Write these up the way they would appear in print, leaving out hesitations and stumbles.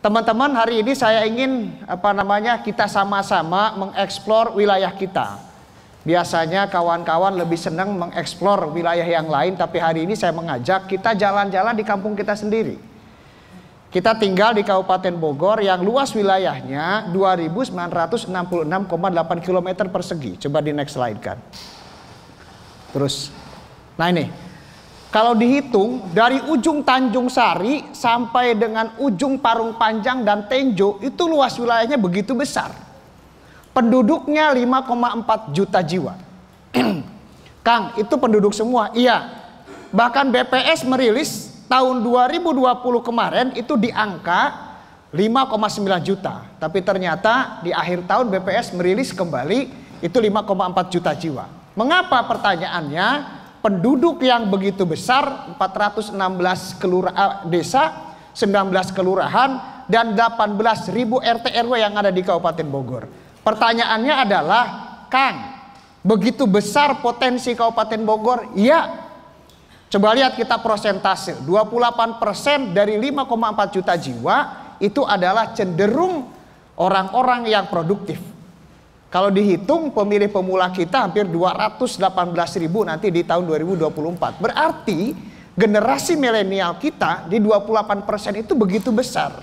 Teman-teman, hari ini saya ingin kita sama-sama mengeksplor wilayah kita. Biasanya kawan-kawan lebih senang mengeksplor wilayah yang lain, tapi hari ini saya mengajak kita jalan-jalan di kampung kita sendiri. Kita tinggal di Kabupaten Bogor yang luas wilayahnya 2.966,8 km persegi. Coba di next slide kan. Terus, nah ini. Kalau dihitung dari ujung Tanjung Sari sampai dengan ujung Parung Panjang dan Tenjo, itu luas wilayahnya begitu besar. Penduduknya 5,4 juta jiwa. Kang, itu penduduk semua? Iya. Bahkan BPS merilis tahun 2020 kemarin itu di angka 5,9 juta. Tapi ternyata di akhir tahun BPS merilis kembali itu 5,4 juta jiwa. Mengapa pertanyaannya? Penduduk yang begitu besar, 416 desa, 19 kelurahan, dan 18.000 RT RW yang ada di Kabupaten Bogor. Pertanyaannya adalah, Kang, begitu besar potensi Kabupaten Bogor? Iya. Coba lihat kita prosentase, 28% dari 5,4 juta jiwa itu adalah cenderung orang-orang yang produktif. Kalau dihitung pemilih pemula kita hampir 218.000 nanti di tahun 2024. Berarti generasi milenial kita di 28% itu begitu besar.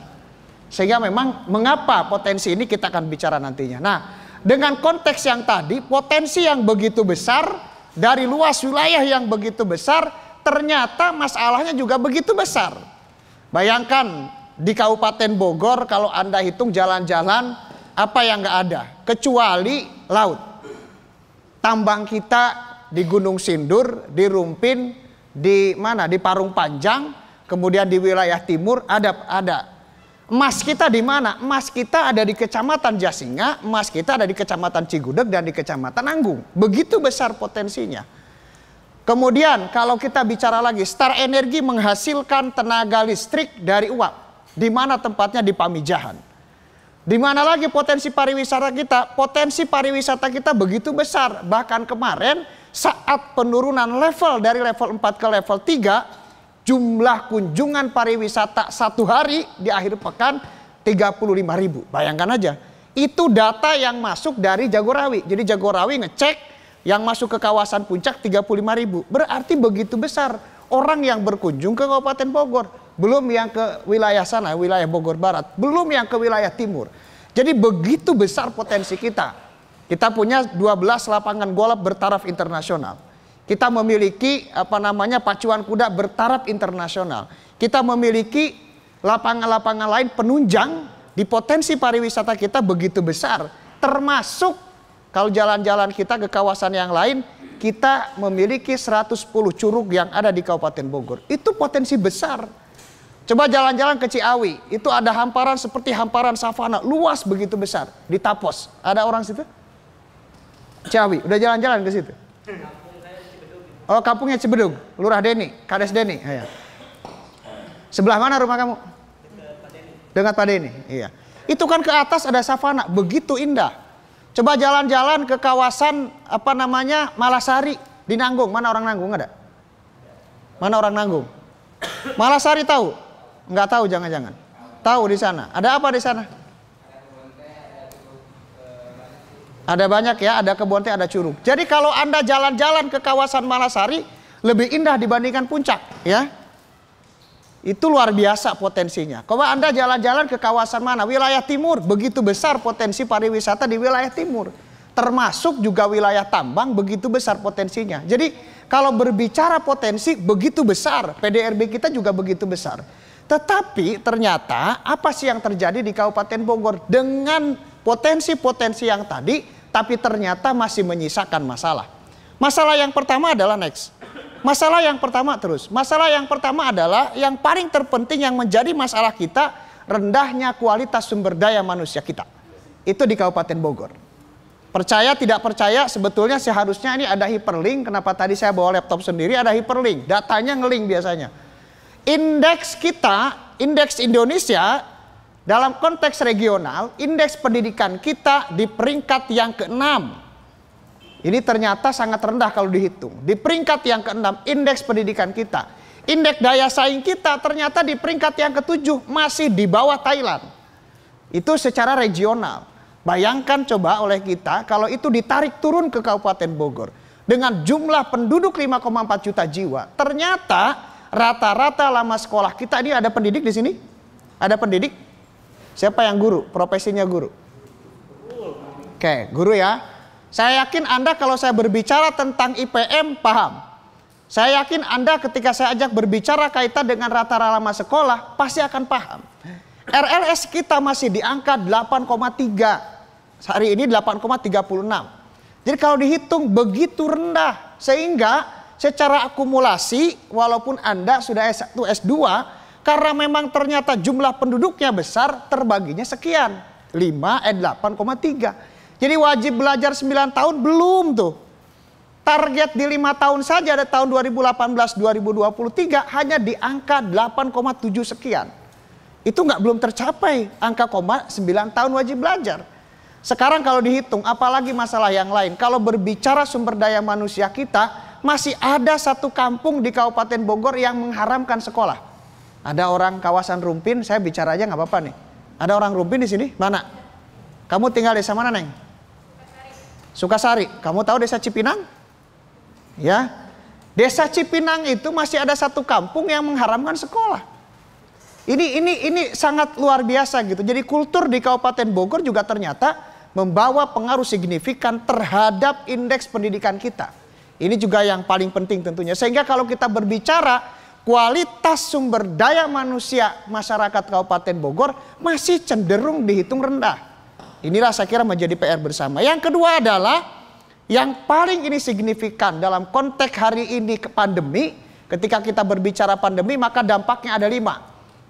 Sehingga memang mengapa potensi ini kita akan bicara nantinya. Nah, dengan konteks yang tadi, potensi yang begitu besar dari luas wilayah yang begitu besar, ternyata masalahnya juga begitu besar. Bayangkan di Kabupaten Bogor kalau Anda hitung jalan-jalan, apa yang nggak ada kecuali laut. Tambang kita di Gunung Sindur, di Rumpin, di mana? Di Parung Panjang, kemudian di wilayah timur ada. Emas kita di mana? Emas kita ada di Kecamatan Jasinga, emas kita ada di Kecamatan Cigudeg dan di Kecamatan Anggung. Begitu besar potensinya. Kemudian kalau kita bicara lagi, Star Energy menghasilkan tenaga listrik dari uap. Di mana tempatnya? Di Pamijahan. Di mana lagi potensi pariwisata kita? Potensi pariwisata kita begitu besar. Bahkan kemarin saat penurunan level dari level 4 ke level 3, jumlah kunjungan pariwisata satu hari di akhir pekan 35.000. Bayangkan aja. Itu data yang masuk dari Jagorawi. Jadi Jagorawi ngecek yang masuk ke kawasan puncak 35.000. Berarti begitu besar orang yang berkunjung ke Kabupaten Bogor. Belum yang ke wilayah sana, wilayah Bogor Barat. Belum yang ke wilayah timur. Jadi begitu besar potensi kita. Kita punya 12 lapangan golf bertaraf internasional. Kita memiliki pacuan kuda bertaraf internasional. Kita memiliki lapangan-lapangan lain penunjang di potensi pariwisata kita begitu besar. Termasuk kalau jalan-jalan kita ke kawasan yang lain, kita memiliki 110 curug yang ada di Kabupaten Bogor. Itu potensi besar. Coba jalan-jalan ke Ciawi, itu ada hamparan seperti hamparan savana, luas begitu besar. Di Tapos, ada orang situ? Ciawi, udah jalan-jalan ke situ? Oh, kampungnya Cibedug, Lurah Deni, Kades Deni. Ya. Sebelah mana rumah kamu? Dekat Pak Deni. Iya. Itu kan ke atas ada savana, begitu indah. Coba jalan-jalan ke kawasan Malasari di Nanggung. Mana orang Nanggung ada? Mana orang Nanggung? Malasari tahu? Nggak tahu jangan-jangan. Tahu di sana. Ada apa di sana? Ada banyak ya, ada kebun teh, ada curug. Jadi kalau Anda jalan-jalan ke kawasan Malasari lebih indah dibandingkan puncak, ya. Itu luar biasa potensinya. Kalau Anda jalan-jalan ke kawasan mana? Wilayah timur, begitu besar potensi pariwisata di wilayah timur. Termasuk juga wilayah tambang begitu besar potensinya. Jadi kalau berbicara potensi begitu besar, PDRB kita juga begitu besar. Tetapi ternyata apa sih yang terjadi di Kabupaten Bogor dengan potensi-potensi yang tadi, tapi ternyata masih menyisakan masalah. Masalah yang pertama adalah next. Masalah yang pertama terus. Masalah yang pertama adalah yang paling terpenting yang menjadi masalah kita, rendahnya kualitas sumber daya manusia kita. Itu di Kabupaten Bogor. Percaya tidak percaya, sebetulnya seharusnya ini ada hyperlink. Kenapa tadi saya bawa laptop sendiri? Ada hyperlink, datanya ngelink biasanya. Indeks kita, indeks Indonesia dalam konteks regional, indeks pendidikan kita di peringkat yang ke-6. Ini ternyata sangat rendah kalau dihitung. Di peringkat yang ke-6 indeks pendidikan kita. Indeks daya saing kita ternyata di peringkat yang ke-7, masih di bawah Thailand. Itu secara regional. Bayangkan coba oleh kita kalau itu ditarik turun ke Kabupaten Bogor. Dengan jumlah penduduk 5,4 juta jiwa. Ternyata rata-rata lama sekolah kita, ini ada pendidik di sini? Ada pendidik? Siapa yang guru? Profesinya guru? Oke, guru ya. Saya yakin Anda kalau saya berbicara tentang IPM paham. Saya yakin Anda ketika saya ajak berbicara kaitan dengan rata-rata lama sekolah pasti akan paham. RLS kita masih di angka 8,3. Hari ini 8,36. Jadi kalau dihitung begitu rendah. Sehingga secara akumulasi walaupun Anda sudah S1, S2. Karena memang ternyata jumlah penduduknya besar terbaginya sekian. 8,3. Jadi wajib belajar 9 tahun belum tuh. Target di 5 tahun saja ada tahun 2018-2023 hanya di angka 8,7 sekian. Itu belum tercapai angka 9 tahun wajib belajar. Sekarang kalau dihitung apalagi masalah yang lain. Kalau berbicara sumber daya manusia kita masih ada satu kampung di Kabupaten Bogor yang mengharamkan sekolah. Ada orang kawasan Rumpin, saya bicara aja nggak apa-apa nih. Ada orang Rumpin di sini? Mana? Kamu tinggal desa mana, Neng? Sukasari. Kamu tahu desa Cipinang? Ya, desa Cipinang itu masih ada satu kampung yang mengharamkan sekolah. Ini sangat luar biasa gitu. Jadi kultur di Kabupaten Bogor juga ternyata membawa pengaruh signifikan terhadap indeks pendidikan kita. Ini juga yang paling penting tentunya. Sehingga kalau kita berbicara kualitas sumber daya manusia masyarakat Kabupaten Bogor masih cenderung dihitung rendah. Inilah saya kira menjadi PR bersama. Yang kedua adalah yang paling ini signifikan dalam konteks hari ini ke pandemi, ketika kita berbicara pandemi maka dampaknya ada 5.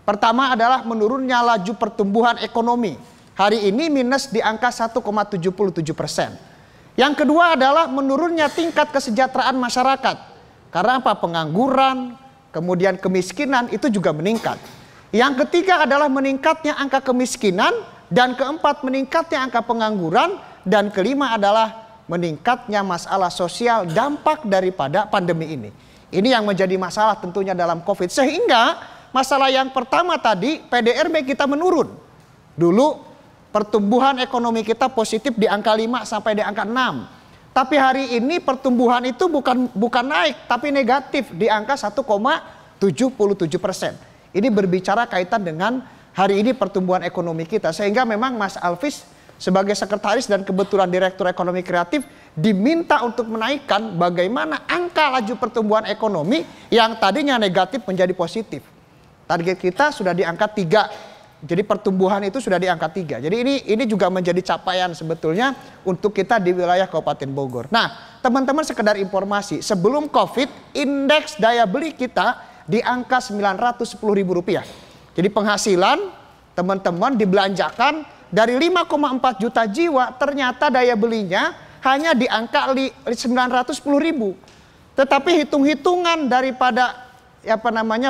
Pertama adalah menurunnya laju pertumbuhan ekonomi. Hari ini minus di angka 1,77%. Yang kedua adalah menurunnya tingkat kesejahteraan masyarakat. Karena apa? Pengangguran, kemudian kemiskinan itu juga meningkat. Yang ketiga adalah meningkatnya angka kemiskinan, dan keempat meningkatnya angka pengangguran, dan kelima adalah meningkatnya masalah sosial dampak daripada pandemi ini. Ini yang menjadi masalah tentunya dalam COVID. Sehingga masalah yang pertama tadi PDRB kita menurun. Dulu pertumbuhan ekonomi kita positif di angka 5 sampai di angka 6. Tapi hari ini pertumbuhan itu bukan naik tapi negatif di angka 1,77%. Ini berbicara kaitan dengan hari ini pertumbuhan ekonomi kita. Sehingga memang Mas Alvis sebagai sekretaris dan kebetulan direktur ekonomi kreatif diminta untuk menaikkan bagaimana angka laju pertumbuhan ekonomi yang tadinya negatif menjadi positif. Target kita sudah di angka 3. Jadi pertumbuhan itu sudah di angka 3. Jadi ini juga menjadi capaian sebetulnya untuk kita di wilayah Kabupaten Bogor. Nah, teman-teman sekedar informasi, sebelum Covid indeks daya beli kita di angka Rp910.000. Jadi penghasilan teman-teman dibelanjakan dari 5,4 juta jiwa, ternyata daya belinya hanya di angka 910.000. Tetapi hitung-hitungan daripada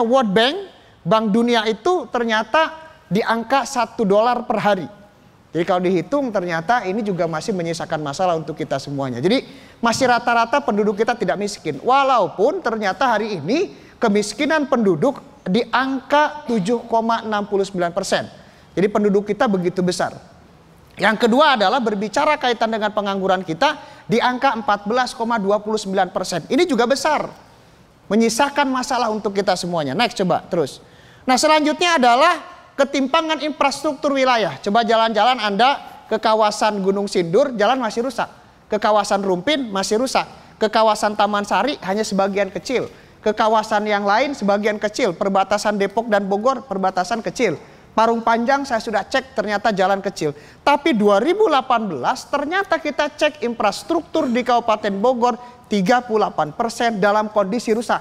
World Bank, Bank Dunia itu ternyata di angka $1 per hari. Jadi kalau dihitung ternyata ini juga masih menyisakan masalah untuk kita semuanya. Jadi masih rata-rata penduduk kita tidak miskin. Walaupun ternyata hari ini kemiskinan penduduk di angka 7,69%. Jadi penduduk kita begitu besar. Yang kedua adalah berbicara kaitan dengan pengangguran kita di angka 14,29%. Ini juga besar. Menyisakan masalah untuk kita semuanya. Next coba terus. Nah selanjutnya adalah ketimpangan infrastruktur wilayah. Coba jalan-jalan Anda ke kawasan Gunung Sindur, jalan masih rusak. Ke kawasan Rumpin masih rusak. Ke kawasan Taman Sari hanya sebagian kecil. Ke kawasan yang lain sebagian kecil. Perbatasan Depok dan Bogor perbatasan kecil. Parung Panjang saya sudah cek ternyata jalan kecil. Tapi 2018 ternyata kita cek infrastruktur di Kabupaten Bogor 38% dalam kondisi rusak.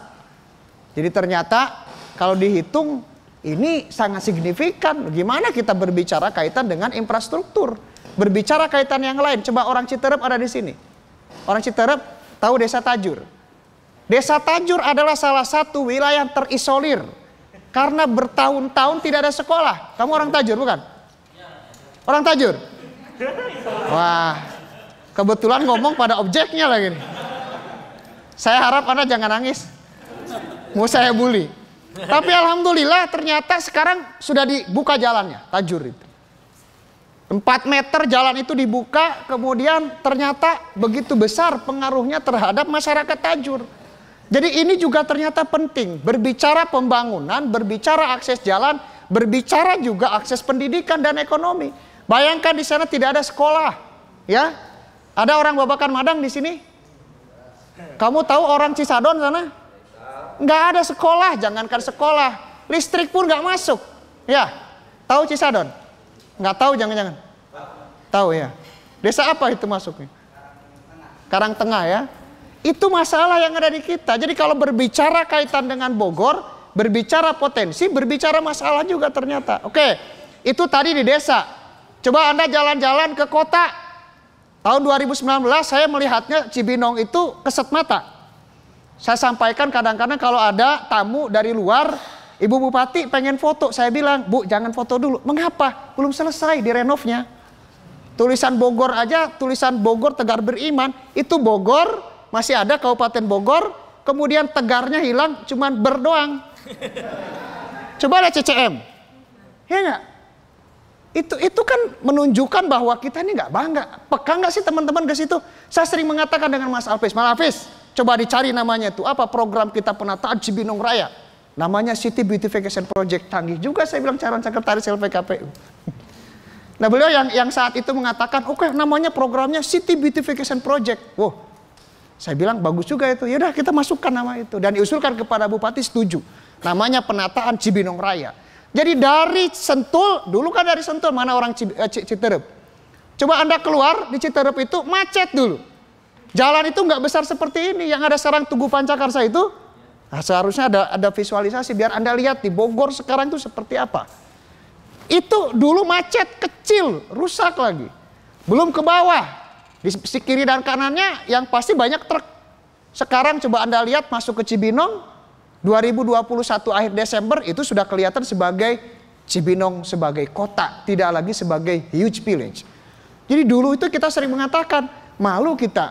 Jadi ternyata kalau dihitung ini sangat signifikan. Gimana kita berbicara kaitan dengan infrastruktur? Berbicara kaitan yang lain. Coba orang Citerep ada di sini. Orang Citerep tahu Desa Tajur. Desa Tajur adalah salah satu wilayah terisolir. Karena bertahun-tahun tidak ada sekolah. Kamu orang Tajur bukan? Orang Tajur? Wah, kebetulan ngomong pada objeknya lagi nih. Saya harap Anda jangan nangis. Mau saya bully. Tapi alhamdulillah ternyata sekarang sudah dibuka jalannya, Tajur itu. 4 meter jalan itu dibuka, kemudian ternyata begitu besar pengaruhnya terhadap masyarakat Tajur. Jadi ini juga ternyata penting, berbicara pembangunan, berbicara akses jalan, berbicara juga akses pendidikan dan ekonomi. Bayangkan di sana tidak ada sekolah, ya. Ada orang Babakan Madang di sini? Kamu tahu orang Cisadon sana? Nggak ada sekolah, jangankan sekolah, listrik pun nggak masuk. Ya, tahu Cisadon? Nggak tahu jangan-jangan? Tahu ya. Desa apa itu masuknya? Karangtengah ya. Itu masalah yang ada di kita. Jadi kalau berbicara kaitan dengan Bogor, berbicara potensi, berbicara masalah juga ternyata. Oke, itu tadi di desa. Coba Anda jalan-jalan ke kota. Tahun 2019 saya melihatnya Cibinong itu keset mata. Saya sampaikan kadang-kadang kalau ada tamu dari luar, Ibu Bupati pengen foto. Saya bilang, Bu jangan foto dulu. Mengapa? Belum selesai direnovnya. Tulisan Bogor aja, tulisan Bogor Tegar Beriman. Itu Bogor, masih ada Kabupaten Bogor. Kemudian tegarnya hilang, cuman berdoang. Coba lihat CCM. Ya enggak? Itu kan menunjukkan bahwa kita ini nggak bangga. Peka nggak sih teman-teman ke situ? Saya sering mengatakan dengan Mas Alvis, Mas Alvis, coba dicari namanya itu. Apa program kita penataan Cibinong Raya? Namanya City Beautification Project. Canggih juga saya bilang calon sekretaris LPKPU. Nah beliau yang saat itu mengatakan, oke namanya programnya City Beautification Project. Wow, saya bilang bagus juga itu. Yaudah kita masukkan nama itu. Dan diusulkan kepada Bupati setuju. Namanya penataan Cibinong Raya. Jadi dari Sentul, dulu kan dari Sentul, mana orang Citerep. Coba Anda keluar di Citerep itu macet dulu. Jalan itu nggak besar seperti ini. Yang ada sekarang Tugu Pancakarsa itu, nah seharusnya ada visualisasi biar Anda lihat di Bogor sekarang itu seperti apa. Itu dulu macet, kecil, rusak lagi. Belum ke bawah. Di sisi kiri dan kanannya yang pasti banyak truk. Sekarang coba Anda lihat masuk ke Cibinong, 2021 akhir Desember itu sudah kelihatan sebagai Cibinong sebagai kota, tidak lagi sebagai huge village. Jadi dulu itu kita sering mengatakan, malu kita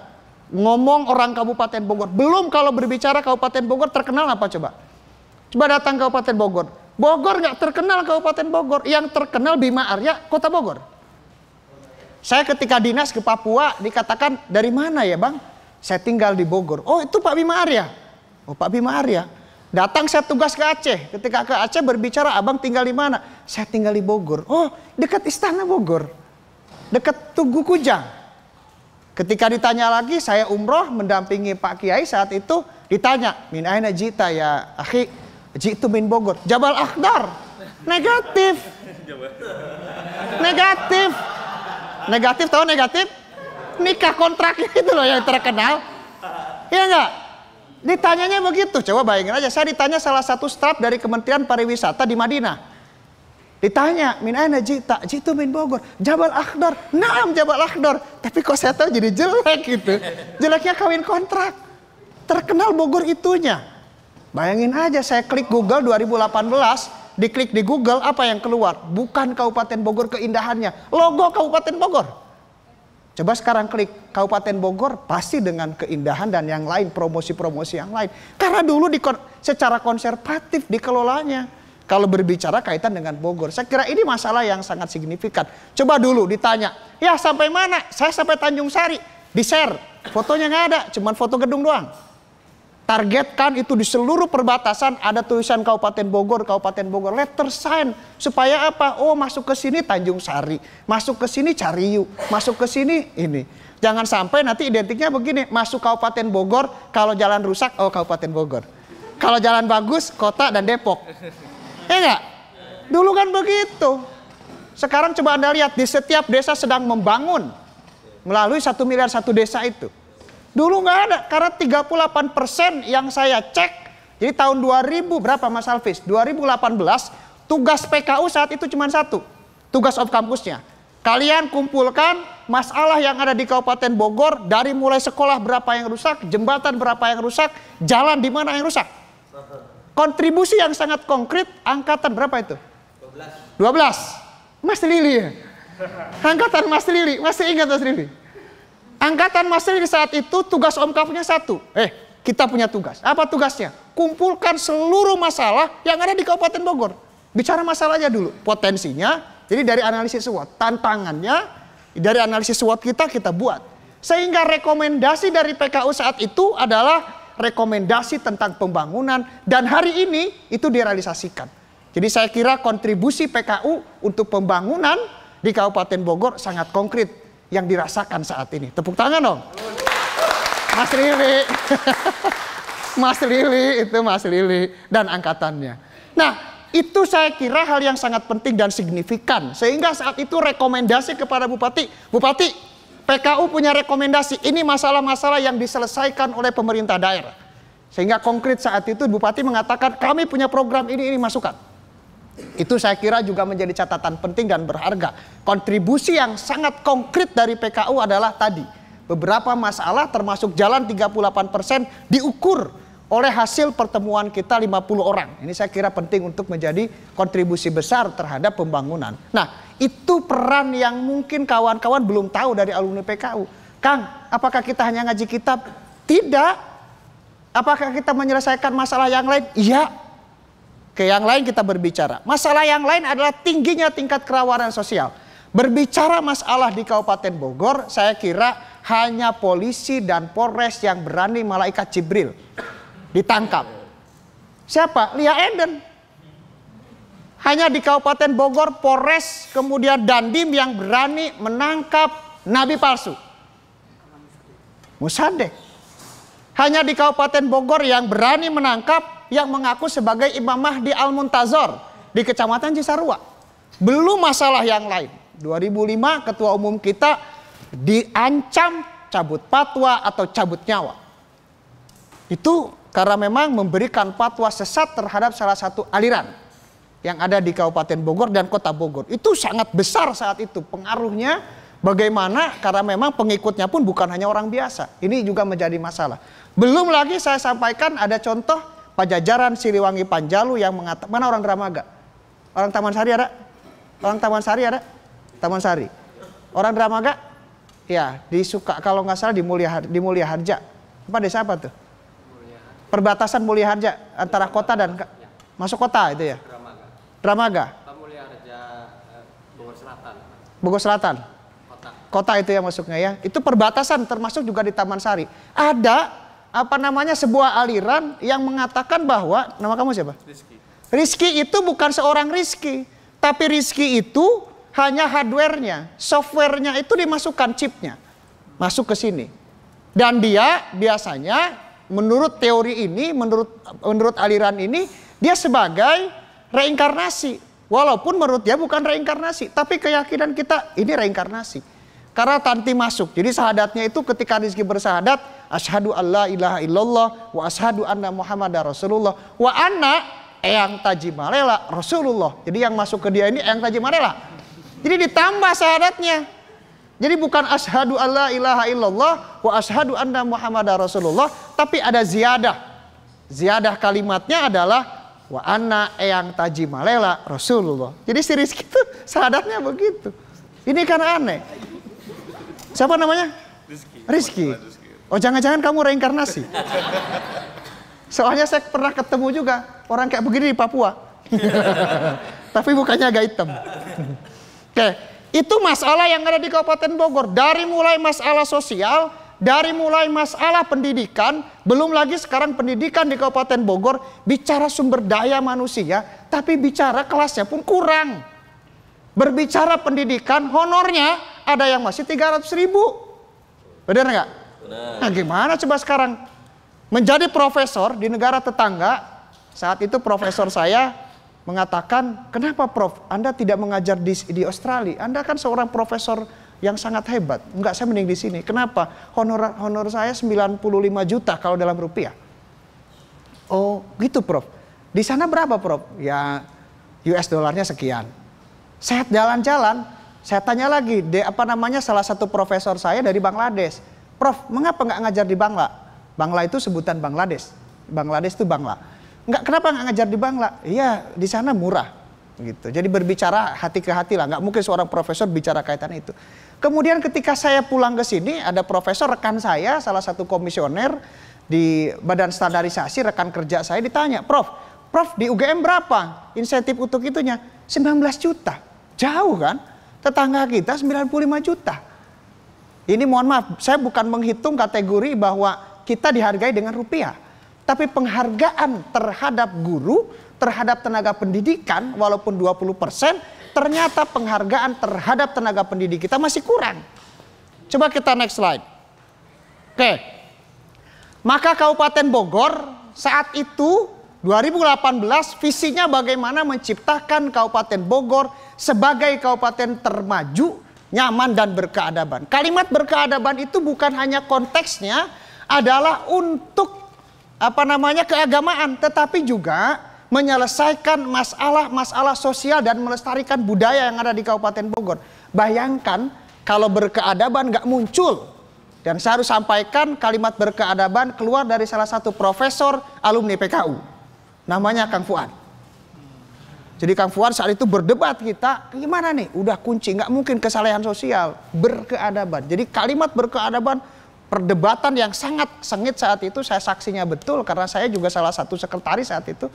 ngomong orang Kabupaten Bogor. Belum kalau berbicara Kabupaten Bogor terkenal apa coba? Coba datang ke Kabupaten Bogor. Bogor nggak terkenal Kabupaten Bogor, yang terkenal Bima Arya, Kota Bogor. Saya ketika dinas ke Papua dikatakan, dari mana ya Bang? Saya tinggal di Bogor. Oh itu Pak Bima Arya. Oh Pak Bima Arya. Datang saya tugas ke Aceh. Ketika ke Aceh berbicara, Abang tinggal di mana? Saya tinggal di Bogor. Oh, dekat Istana Bogor. Dekat Tugu Kujang. Ketika ditanya lagi, saya umroh mendampingi Pak Kiai saat itu. Ditanya, min aina jita ya akhi? Jitu min Bogor. Jabal Akhdar. Negatif. Negatif. Negatif, tahu negatif? Nikah kontrak itu loh yang terkenal. Iya enggak? Ditanyanya begitu, coba bayangin aja. Saya ditanya salah satu staf dari Kementerian Pariwisata di Madinah. Ditanya, min aina jita? Jitu min Bogor. Jabal Akhdar. Naam Jabal Akhdar. Tapi kok saya tahu jadi jelek gitu. Jeleknya kawin kontrak. Terkenal Bogor itunya. Bayangin aja saya klik Google 2018. Diklik di Google apa yang keluar? Bukan Kabupaten Bogor keindahannya. Logo Kabupaten Bogor. Coba sekarang klik Kabupaten Bogor, pasti dengan keindahan dan yang lain, promosi-promosi yang lain. Karena dulu secara konservatif dikelolanya. Kalau berbicara kaitan dengan Bogor, saya kira ini masalah yang sangat signifikan. Coba dulu ditanya, ya sampai mana? Saya sampai Tanjung Sari, di-share. Fotonya nggak ada, cuman foto gedung doang. Targetkan itu di seluruh perbatasan ada tulisan Kabupaten Bogor, letter sign. Supaya apa? Oh masuk ke sini Tanjung Sari, masuk ke sini Cariu, masuk ke sini ini. Jangan sampai nanti identiknya begini, masuk Kabupaten Bogor, kalau jalan rusak, oh Kabupaten Bogor. Kalau jalan bagus, kota dan Depok. Ya enggak? Dulu kan begitu. Sekarang coba Anda lihat, di setiap desa sedang membangun melalui 1 miliar satu desa itu. Dulu nggak ada, karena 38% yang saya cek, jadi tahun 2000 berapa Mas Alvis? 2018, tugas PKU saat itu cuma satu, tugas off kampusnya. Kalian kumpulkan masalah yang ada di Kabupaten Bogor, dari mulai sekolah berapa yang rusak, jembatan berapa yang rusak, jalan di mana yang rusak. Kontribusi yang sangat konkret, angkatan berapa itu? 12. Mas Lili ya? Angkatan Mas Lili, masih ingat Mas Lili? Angkatan Mas Lili saat itu tugas omkapnya satu. kita punya tugas. Apa tugasnya? Kumpulkan seluruh masalah yang ada di Kabupaten Bogor. Bicara masalahnya dulu, potensinya. Jadi dari analisis SWOT, tantangannya dari analisis SWOT kita buat. Sehingga rekomendasi dari PKU saat itu adalah rekomendasi tentang pembangunan. Dan hari ini itu direalisasikan. Jadi saya kira kontribusi PKU untuk pembangunan di Kabupaten Bogor sangat konkret yang dirasakan saat ini. Tepuk tangan dong. Mas Lili. Mas Lili, itu Mas Lili dan angkatannya. Nah, itu saya kira hal yang sangat penting dan signifikan. Sehingga saat itu rekomendasi kepada Bupati, Bupati, PKU punya rekomendasi, ini masalah-masalah yang diselesaikan oleh pemerintah daerah. Sehingga konkret saat itu Bupati mengatakan, kami punya program ini masukan. Itu saya kira juga menjadi catatan penting dan berharga. Kontribusi yang sangat konkret dari PKU adalah tadi. Beberapa masalah termasuk jalan 38% diukur oleh hasil pertemuan kita 50 orang. Ini saya kira penting untuk menjadi kontribusi besar terhadap pembangunan. Nah, itu peran yang mungkin kawan-kawan belum tahu dari alumni PKU. Kang, apakah kita hanya ngaji kitab? Tidak. Apakah kita menyelesaikan masalah yang lain? Iya. Ke yang lain kita berbicara. Masalah yang lain adalah tingginya tingkat kerawanan sosial. Berbicara masalah di Kabupaten Bogor, saya kira hanya polisi dan Polres yang berani malaikat Jibril ditangkap. Siapa? Lia Eden. Hanya di Kabupaten Bogor, Polres, kemudian Dandim yang berani menangkap nabi palsu. Musadek. Hanya di Kabupaten Bogor yang berani menangkap yang mengaku sebagai Imam Mahdi Al-Muntazor di Kecamatan Cisarua. Belum masalah yang lain. 2005 Ketua Umum kita diancam cabut fatwa atau cabut nyawa. Itu karena memang memberikan fatwa sesat terhadap salah satu aliran yang ada di Kabupaten Bogor dan Kota Bogor. Itu sangat besar saat itu pengaruhnya. Bagaimana? Karena memang pengikutnya pun bukan hanya orang biasa. Ini juga menjadi masalah. Belum lagi saya sampaikan ada contoh Pajajaran Siliwangi Panjalu yang mengatakan, mana orang Dramaga? Orang Taman Sari ada? Orang Taman Sari ada? Taman Sari. Orang Dramaga? Ya, kalau nggak salah di Mulia Harja. Apa desa apa tuh? Perbatasan Mulia Harja antara kota dan masuk kota itu ya. Dramaga. Mulia Harja, Bogor Selatan. Bogor Selatan. Kota itu yang masuknya ya. Itu perbatasan termasuk juga di Taman Sari. Ada sebuah aliran yang mengatakan bahwa nama kamu siapa? Rizky. Rizky itu bukan seorang Rizky, tapi Rizky itu hanya hardware-nya, software-nya itu dimasukkan chipnya, masuk ke sini. Dan dia biasanya menurut teori ini, menurut aliran ini, dia sebagai reinkarnasi. Walaupun menurut dia bukan reinkarnasi, tapi keyakinan kita ini reinkarnasi. Karena tanti masuk. Jadi syahadatnya itu ketika Rizky bersahadat, asyhadu alla ilaha illallah wa asyhadu anna Muhammadar Rasulullah wa anna eyang tajimalela Rasulullah. Jadi yang masuk ke dia ini eyang tajimalela. Jadi ditambah syahadatnya. Jadi bukan asyhadu alla ilaha illallah wa asyhadu anna Muhammadar Rasulullah, tapi ada ziyadah. Ziyadah kalimatnya adalah wa anna eyang tajimalela Rasulullah. Jadi si Rizky itu syahadatnya begitu. Ini kan aneh. Siapa namanya? Rizky. Oh, jangan-jangan kamu reinkarnasi. Soalnya saya pernah ketemu juga orang kayak begini di Papua. Tapi bukannya agak hitam. Oke, itu masalah yang ada di Kabupaten Bogor. Dari mulai masalah sosial, dari mulai masalah pendidikan, belum lagi sekarang pendidikan di Kabupaten Bogor bicara sumber daya manusia, tapi bicara kelasnya pun kurang. Berbicara pendidikan, honornya ada yang masih 300.000. Benar nggak? Nah, gimana coba sekarang? Menjadi profesor di negara tetangga, saat itu profesor saya mengatakan, kenapa Prof? Anda tidak mengajar di Australia? Anda kan seorang profesor yang sangat hebat. Enggak, saya mending di sini. Kenapa? Honor saya 95 juta kalau dalam rupiah. Oh, gitu Prof. Di sana berapa Prof? Ya, US dollarnya sekian. Saya jalan-jalan, saya tanya lagi, salah satu profesor saya dari Bangladesh. Prof, mengapa nggak ngajar di Bangla? Bangla itu sebutan Bangladesh. Bangladesh itu Bangla. Kenapa nggak ngajar di Bangla? Iya, di sana murah. Gitu. Jadi berbicara hati ke hati lah. Nggak mungkin seorang profesor bicara kaitan itu. Kemudian ketika saya pulang ke sini, ada profesor rekan saya, salah satu komisioner di Badan Standarisasi, rekan kerja saya ditanya, Prof di UGM berapa insentif untuk itunya? 19 juta. Jauh kan? Tetangga kita 95 juta. Ini mohon maaf, saya bukan menghitung kategori bahwa kita dihargai dengan rupiah. Tapi penghargaan terhadap guru, terhadap tenaga pendidikan, walaupun 20%, ternyata penghargaan terhadap tenaga pendidik kita masih kurang. Coba kita next slide. Oke. Maka Kabupaten Bogor saat itu 2018 visinya bagaimana menciptakan Kabupaten Bogor sebagai kabupaten termaju, nyaman dan berkeadaban. Kalimat berkeadaban itu bukan hanya konteksnya adalah untuk keagamaan, tetapi juga menyelesaikan masalah-masalah sosial dan melestarikan budaya yang ada di Kabupaten Bogor. Bayangkan kalau berkeadaban nggak muncul. Dan saya harus sampaikan kalimat berkeadaban keluar dari salah satu profesor alumni PKU. Namanya Kang Fuad. Jadi Kang Fuad saat itu berdebat kita, gimana nih? Udah kunci, nggak mungkin kesalahan sosial, berkeadaban. Jadi kalimat berkeadaban, perdebatan yang sangat sengit saat itu, saya saksinya betul karena saya juga salah satu sekretaris saat itu.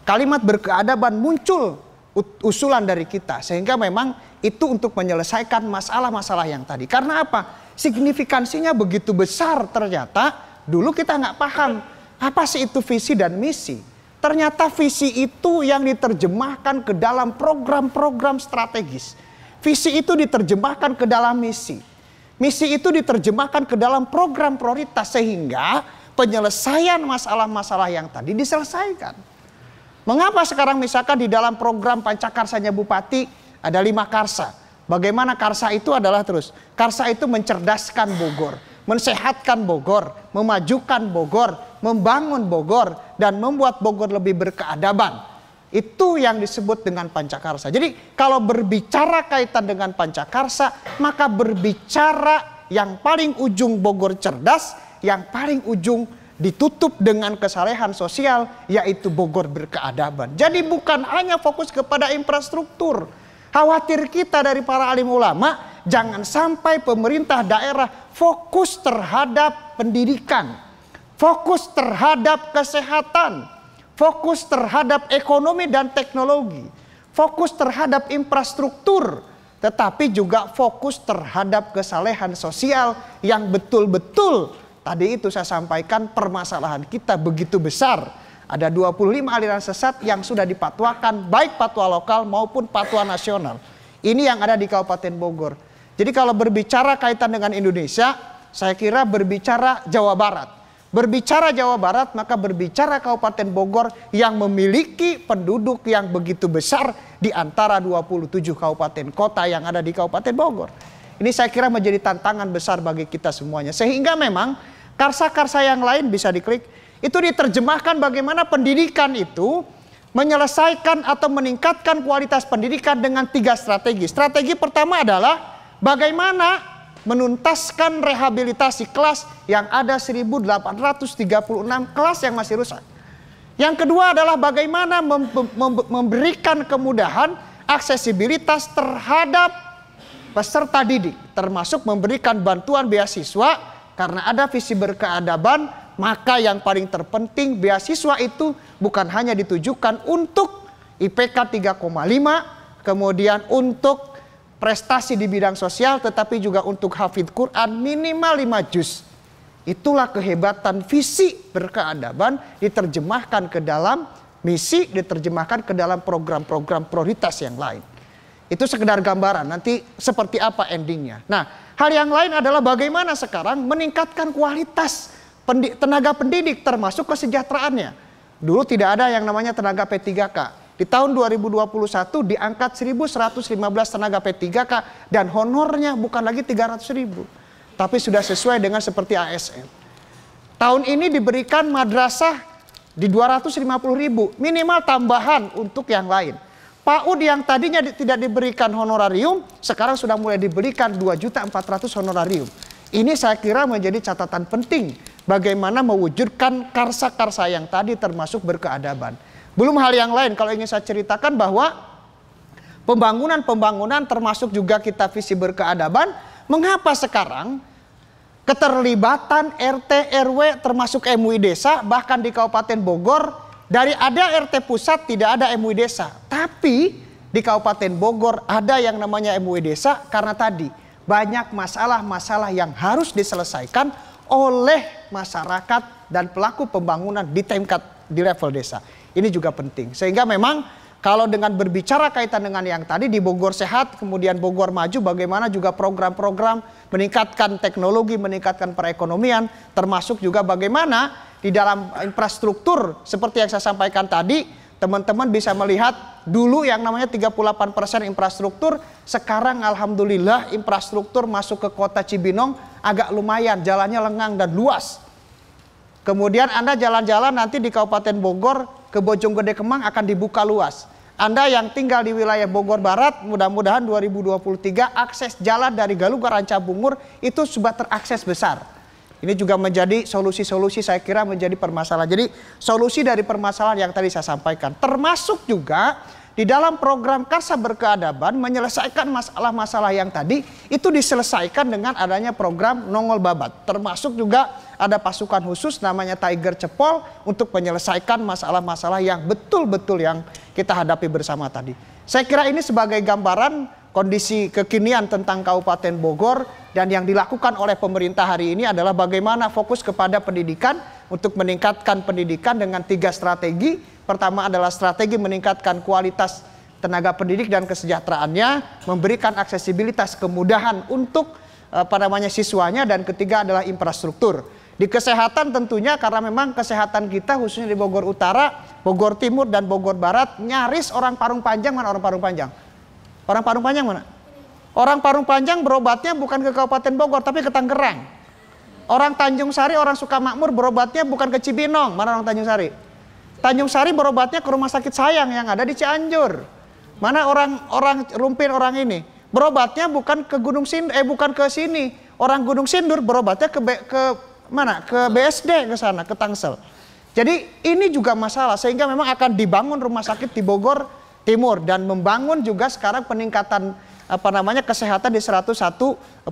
Kalimat berkeadaban muncul usulan dari kita, sehingga memang itu untuk menyelesaikan masalah-masalah yang tadi. Karena apa? Signifikansinya begitu besar ternyata. Dulu kita nggak paham apa sih itu visi dan misi. Ternyata visi itu yang diterjemahkan ke dalam program-program strategis. Visi itu diterjemahkan ke dalam misi. Misi itu diterjemahkan ke dalam program prioritas sehingga penyelesaian masalah-masalah yang tadi diselesaikan. Mengapa sekarang misalkan di dalam program Pancakarsanya Bupati ada 5 karsa. Bagaimana karsa itu adalah terus. Karsa itu mencerdaskan Bogor, mensehatkan Bogor, memajukan Bogor, membangun Bogor, dan membuat Bogor lebih berkeadaban. Itu yang disebut dengan Pancakarsa. Jadi kalau berbicara kaitan dengan Pancakarsa, maka berbicara yang paling ujung Bogor cerdas, yang paling ujung ditutup dengan kesalehan sosial, yaitu Bogor berkeadaban. Jadi bukan hanya fokus kepada infrastruktur. Khawatir kita dari para alim ulama, jangan sampai pemerintah daerah fokus terhadap pendidikan, fokus terhadap kesehatan, fokus terhadap ekonomi dan teknologi, fokus terhadap infrastruktur, tetapi juga fokus terhadap kesalehan sosial yang betul-betul tadi itu saya sampaikan permasalahan kita begitu besar. Ada 25 aliran sesat yang sudah dipatwakan baik patwa lokal maupun patwa nasional. Ini yang ada di Kabupaten Bogor. Jadi kalau berbicara kaitan dengan Indonesia, saya kira berbicara Jawa Barat. Berbicara Jawa Barat maka berbicara Kabupaten Bogor yang memiliki penduduk yang begitu besar di antara 27 kabupaten kota yang ada di Kabupaten Bogor. Ini saya kira menjadi tantangan besar bagi kita semuanya. Sehingga memang karsa-karsa yang lain bisa diklik. Itu diterjemahkan bagaimana pendidikan itu menyelesaikan atau meningkatkan kualitas pendidikan dengan 3 strategi. Strategi pertama adalah bagaimana menuntaskan rehabilitasi kelas yang ada 1836 kelas yang masih rusak. Yang kedua adalah bagaimana memberikan kemudahan aksesibilitas terhadap peserta didik, termasuk memberikan bantuan beasiswa karena ada visi berkeadaban. Maka yang paling terpenting beasiswa itu bukan hanya ditujukan untuk IPK 3,5, kemudian untuk prestasi di bidang sosial, tetapi juga untuk hafidz Quran minimal 5 juz. Itulah kehebatan visi berkeadaban diterjemahkan ke dalam misi, diterjemahkan ke dalam program-program prioritas yang lain. Itu sekedar gambaran, nanti seperti apa endingnya. Nah, hal yang lain adalah bagaimana sekarang meningkatkan kualitas tenaga pendidik termasuk kesejahteraannya. Dulu tidak ada yang namanya tenaga P3K. Di tahun 2021 diangkat 1.115 tenaga P3K dan honornya bukan lagi 300.000. Tapi sudah sesuai dengan seperti ASN. Tahun ini diberikan madrasah di 250.000. Minimal tambahan untuk yang lain. PAUD yang tadinya tidak diberikan honorarium, sekarang sudah mulai diberikan 2.400.000 honorarium. Ini saya kira menjadi catatan penting bagaimana mewujudkan karsa-karsa yang tadi termasuk berkeadaban. Belum hal yang lain kalau ingin saya ceritakan bahwa pembangunan termasuk juga kita visi berkeadaban. Mengapa sekarang keterlibatan RT RW termasuk MUI desa, bahkan di Kabupaten Bogor dari ada RT pusat tidak ada MUI desa, tapi di Kabupaten Bogor ada yang namanya MUI desa karena tadi banyak masalah-masalah yang harus diselesaikan oleh masyarakat dan pelaku pembangunan di tingkat di level desa. Ini juga penting. Sehingga memang kalau dengan berbicara kaitan dengan yang tadi di Bogor Sehat, kemudian Bogor Maju, bagaimana juga program-program meningkatkan teknologi, meningkatkan perekonomian, termasuk juga bagaimana di dalam infrastruktur seperti yang saya sampaikan tadi, teman-teman bisa melihat dulu yang namanya 38% infrastruktur, sekarang alhamdulillah infrastruktur masuk ke kota Cibinong agak lumayan, jalannya lengang dan luas. Kemudian Anda jalan-jalan nanti di Kabupaten Bogor ke Bojonggede Kemang akan dibuka luas. Anda yang tinggal di wilayah Bogor Barat, mudah-mudahan 2023 akses jalan dari Galuga Ranca Bungur itu sudah terakses besar. Ini juga menjadi solusi-solusi saya kira menjadi permasalahan. Jadi solusi dari permasalahan yang tadi saya sampaikan. Termasuk juga di dalam program Karsa Berkeadaban menyelesaikan masalah-masalah yang tadi itu diselesaikan dengan adanya program Nongol Babat. Termasuk juga ada pasukan khusus namanya Tiger Cepol untuk menyelesaikan masalah-masalah yang betul-betul yang kita hadapi bersama tadi. Saya kira ini sebagai gambaran kondisi kekinian tentang Kabupaten Bogor, dan yang dilakukan oleh pemerintah hari ini adalah bagaimana fokus kepada pendidikan untuk meningkatkan pendidikan dengan 3 strategi. Pertama adalah strategi meningkatkan kualitas tenaga pendidik dan kesejahteraannya, memberikan aksesibilitas kemudahan untuk siswanya, dan ketiga adalah infrastruktur. Di kesehatan tentunya karena memang kesehatan kita khususnya di Bogor Utara, Bogor Timur dan Bogor Barat nyaris orang Parung Panjang. Mana orang Parung Panjang? Orang Parung Panjang mana? Orang Parung Panjang berobatnya bukan ke Kabupaten Bogor tapi ke Tangerang. Orang Tanjung Sari, orang Sukamakmur berobatnya bukan ke Cibinong. Mana orang Tanjung Sari? Tanjung Sari berobatnya ke Rumah Sakit Sayang yang ada di Cianjur. Mana orang Rumpin, orang ini berobatnya bukan ke bukan ke sini. Orang Gunung Sindur berobatnya ke mana? Ke BSD, ke sana, ke Tangsel. Jadi ini juga masalah, sehingga memang akan dibangun rumah sakit di Bogor Timur dan membangun juga sekarang peningkatan kesehatan di 101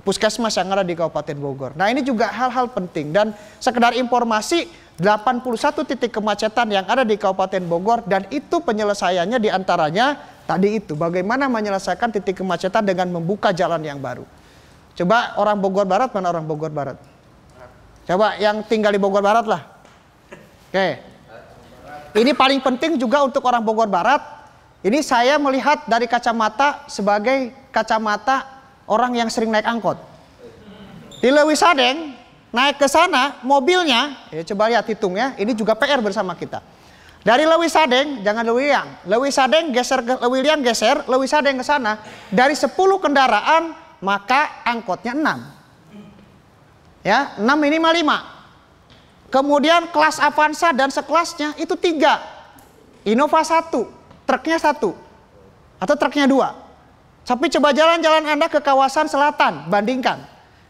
puskesmas yang ada di Kabupaten Bogor. Nah, ini juga hal-hal penting, dan sekedar informasi 81 titik kemacetan yang ada di Kabupaten Bogor, dan itu penyelesaiannya diantaranya tadi itu bagaimana menyelesaikan titik kemacetan dengan membuka jalan yang baru. Coba orang Bogor Barat, mana orang Bogor Barat? Coba yang tinggal di Bogor Barat lah. Oke. Ini paling penting juga untuk orang Bogor Barat. Ini saya melihat dari kacamata sebagai kacamata orang yang sering naik angkot. Di Leuwi Sadeng naik ke sana mobilnya, ya coba lihat hitung ya, ini juga PR bersama kita. Dari Leuwi Sadeng, jangan Leuwi Liang, Leuwi Sadeng geser ke Leuwi Liang geser, Leuwi Sadeng ke sana, dari 10 kendaraan maka angkotnya 6. Ya, 6 minimal 5. Kemudian kelas Avanza dan sekelasnya itu 3. Innova 1. Truknya 1 atau truknya 2. Tapi coba jalan-jalan Anda ke kawasan selatan, bandingkan.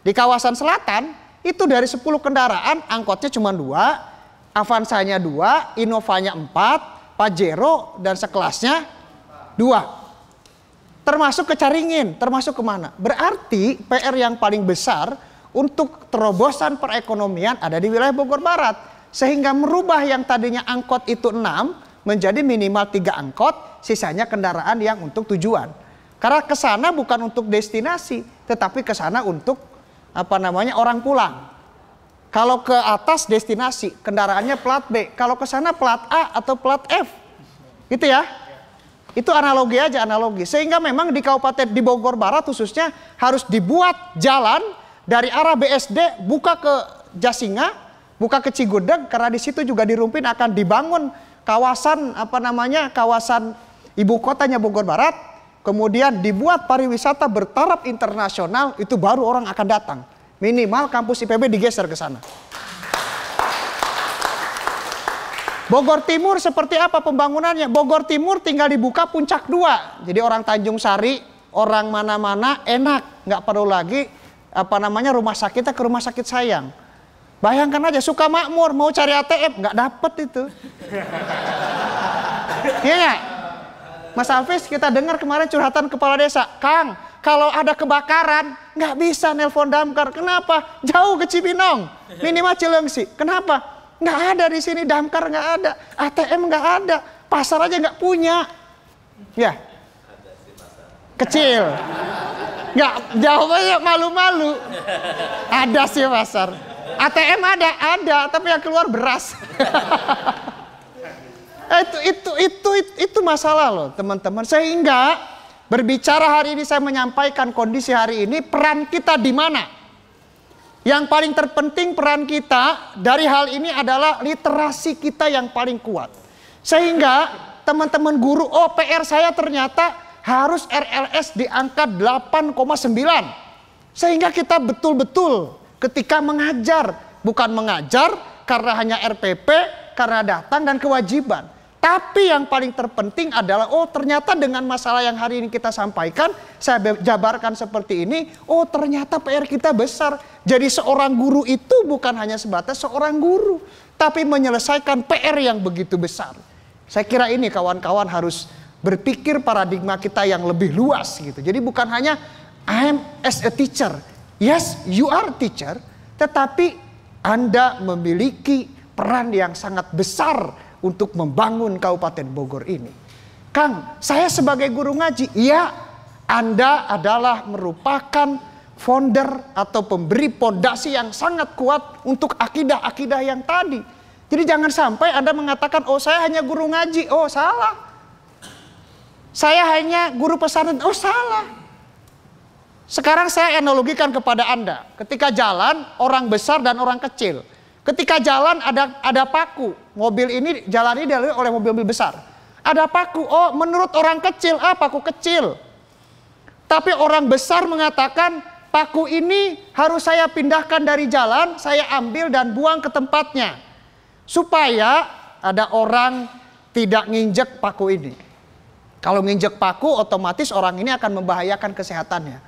Di kawasan selatan itu dari 10 kendaraan angkotnya cuma 2, Avanzanya 2, Innovanya 4, Pajero dan sekelasnya 2. Termasuk ke Caringin, termasuk kemana? Berarti PR yang paling besar untuk terobosan perekonomian ada di wilayah Bogor Barat. Sehingga merubah yang tadinya angkot itu 6 menjadi minimal 3 angkot, sisanya kendaraan yang untuk tujuan. Karena ke sana bukan untuk destinasi, tetapi ke sana untuk orang pulang. Kalau ke atas destinasi, kendaraannya plat B. Kalau ke sana plat A atau plat F. Gitu ya. Itu analogi aja, analogi. Sehingga memang di Kabupaten di Bogor Barat khususnya harus dibuat jalan dari arah BSD buka ke Jasinga, buka ke Cigudeg, karena di situ juga di Rumpin akan dibangun kawasan kawasan ibu kotanya Bogor Barat, kemudian dibuat pariwisata bertaraf internasional, itu baru orang akan datang. Minimal kampus IPB digeser ke sana. Bogor Timur seperti apa pembangunannya? Bogor Timur tinggal dibuka puncak 2. Jadi orang Tanjung Sari, orang mana-mana enak, nggak perlu lagi rumah sakitnya ke Rumah Sakit Sayang. Bayangkan aja Sukamakmur mau cari ATM nggak dapet itu. Iya nggak? Mas Alvis, kita dengar kemarin curhatan kepala desa, Kang, kalau ada kebakaran nggak bisa nelpon damkar. Kenapa? Jauh ke Cibinong, minimal Cileungsi. Kenapa? Nggak ada di sini, damkar nggak ada, ATM nggak ada, pasar aja nggak punya. Ya, kecil. Nggak, jawabannya malu-malu. Ada sih pasar. ATM ada, tapi yang keluar beras. Itu masalah loh teman-teman. Sehingga berbicara hari ini saya menyampaikan kondisi hari ini, peran kita di mana? Yang paling terpenting peran kita dari hal ini adalah literasi kita yang paling kuat. Sehingga teman-teman guru, oh PR saya ternyata harus RLS di angka 8,9. Sehingga kita betul-betul ketika mengajar, bukan mengajar karena hanya RPP, karena datang dan kewajiban. Tapi yang paling terpenting adalah, oh ternyata dengan masalah yang hari ini kita sampaikan, saya jabarkan seperti ini, oh ternyata PR kita besar. Jadi seorang guru itu bukan hanya sebatas seorang guru, tapi menyelesaikan PR yang begitu besar. Saya kira ini kawan-kawan harus berpikir paradigma kita yang lebih luas gitu. Jadi bukan hanya I am as a teacher. Yes, you are teacher, tetapi Anda memiliki peran yang sangat besar untuk membangun Kabupaten Bogor ini. Kang, saya sebagai guru ngaji, iya, Anda adalah merupakan founder atau pemberi pondasi yang sangat kuat untuk akidah-akidah yang tadi. Jadi jangan sampai Anda mengatakan, oh saya hanya guru ngaji, oh salah. Saya hanya guru pesantren, oh salah. Sekarang saya analogikan kepada Anda. Ketika jalan, orang besar dan orang kecil. Ketika jalan ada paku. Mobil ini jalan ini dilalui oleh mobil-mobil besar. Ada paku. Oh, menurut orang kecil, paku kecil. Tapi orang besar mengatakan, paku ini harus saya pindahkan dari jalan, saya ambil dan buang ke tempatnya. Supaya ada orang tidak nginjek paku ini. Kalau nginjek paku, otomatis orang ini akan membahayakan kesehatannya.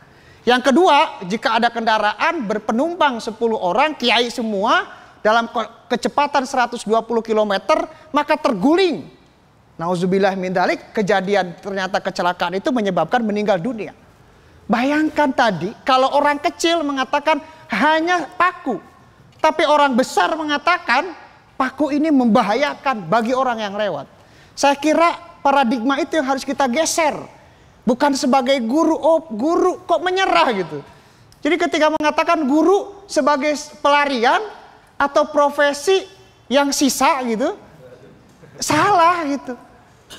Yang kedua, jika ada kendaraan berpenumpang 10 orang, kiai semua, dalam kecepatan 120 km, maka terguling. Nauzubillah min dzalik, kejadian ternyata kecelakaan itu menyebabkan meninggal dunia. Bayangkan tadi, kalau orang kecil mengatakan hanya paku. Tapi orang besar mengatakan, paku ini membahayakan bagi orang yang lewat. Saya kira paradigma itu yang harus kita geser. Bukan sebagai guru, oh guru kok menyerah gitu. Jadi ketika mengatakan guru sebagai pelarian atau profesi yang sisa gitu, salah gitu.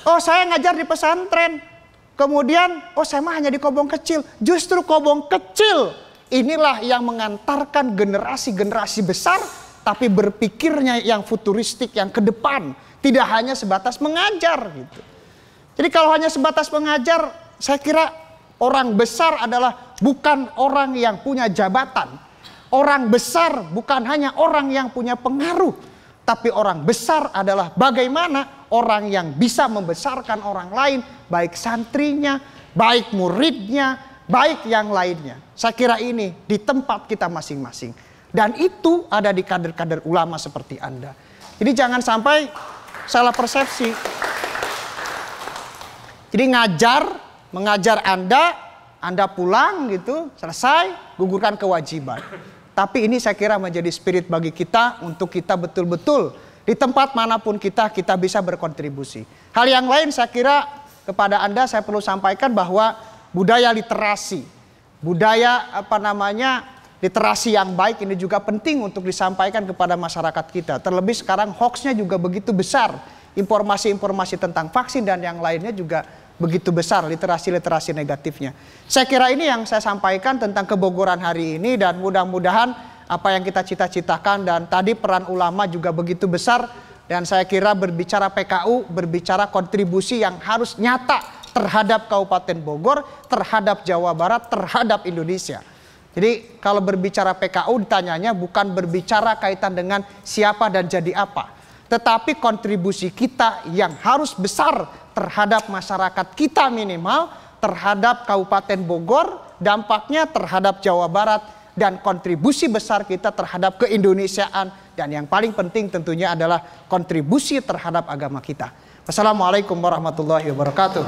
Oh saya ngajar di pesantren, kemudian oh saya mah hanya di Kobong Kecil. Justru Kobong Kecil inilah yang mengantarkan generasi-generasi besar, tapi berpikirnya yang futuristik, yang ke depan. Tidak hanya sebatas mengajar gitu. Jadi kalau hanya sebatas mengajar, saya kira orang besar adalah bukan orang yang punya jabatan. Orang besar bukan hanya orang yang punya pengaruh. Tapi orang besar adalah bagaimana orang yang bisa membesarkan orang lain. Baik santrinya, baik muridnya, baik yang lainnya. Saya kira ini di tempat kita masing-masing. Dan itu ada di kader-kader ulama seperti Anda. Jadi jangan sampai salah persepsi. Jadi mengajar Anda pulang gitu, selesai, gugurkan kewajiban. Tapi ini saya kira menjadi spirit bagi kita untuk kita betul-betul di tempat manapun kita bisa berkontribusi. Hal yang lain saya kira kepada Anda saya perlu sampaikan bahwa budaya literasi, literasi yang baik ini juga penting untuk disampaikan kepada masyarakat kita. Terlebih sekarang hoaxnya juga begitu besar. Informasi-informasi tentang vaksin dan yang lainnya juga begitu besar, literasi-literasi negatifnya. Saya kira ini yang saya sampaikan tentang kebogoran hari ini, dan mudah-mudahan apa yang kita cita-citakan, dan tadi peran ulama juga begitu besar, dan saya kira berbicara PKU, berbicara kontribusi yang harus nyata terhadap Kabupaten Bogor, terhadap Jawa Barat, terhadap Indonesia. Jadi kalau berbicara PKU ditanyanya bukan berbicara kaitan dengan siapa dan jadi apa, tetapi kontribusi kita yang harus besar terhadap masyarakat kita minimal, terhadap Kabupaten Bogor, dampaknya terhadap Jawa Barat, dan kontribusi besar kita terhadap keindonesiaan, dan yang paling penting tentunya adalah kontribusi terhadap agama kita. Wassalamualaikum warahmatullahi wabarakatuh.